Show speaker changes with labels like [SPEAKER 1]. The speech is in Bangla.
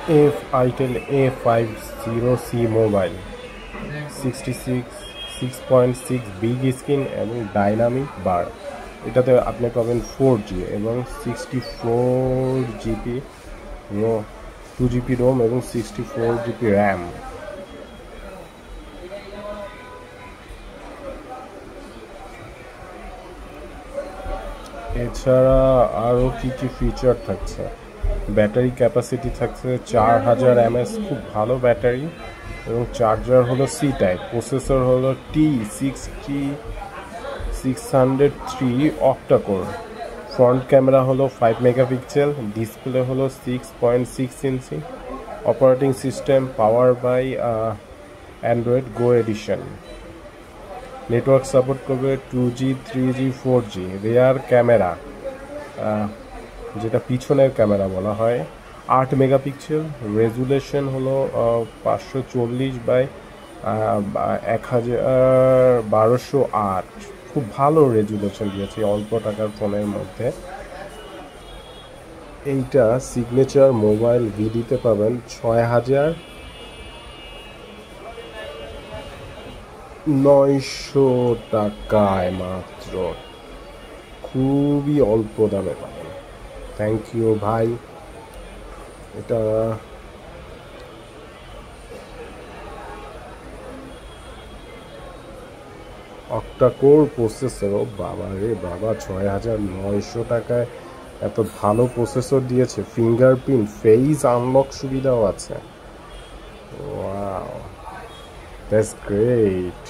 [SPEAKER 1] Itel A50C mobile 6.6 big screen এবং ডাইনামিক বার। এটাতে আপনি পাবেন 4G এবং 64GB 2GB রোম এবং 64GB র্যাম। এছাড়া আরও কী কী ফিচার থাকছে, ব্যাটারি ক্যাপাসিটি থাকছে 4000 mAh, খুব ভালো ব্যাটারি, এবং চার্জার হলো সি টাইপ। প্রসেসর হলো T603 অক্টাকোর। ফ্রন্ট ক্যামেরা হলো 5 মেগাপিক্সেল, ডিসপ্লে হলো 6.6 inch. Operating system power by Android Go edition. Network support করবে 2G 3G 4G। Rare camera, যেটা পিছনের ক্যামেরা বলা হয়, 8 মেগাপিক্সেল। রেজুলেশন হলো 540/1208। খুব ভালো রেজুলেশন দিয়েছে অল্প টাকার ফোনের মধ্যে। এইটা সিগনেচার মোবাইল ভিডিতে পাবেন 6900 টাকায় মাত্র, খুবই অল্প দামে পাবেন। থ্যাংক ইউ ভাই। এটা অক্টাকোর প্রসেসর। বাবা রে বাবা, 6900 টাকায় এত ভালো প্রসেসর দিয়েছে। ফিঙ্গারপ্রিন্ট ফেস আনলক সুবিধাও আছে। Wow, that's great.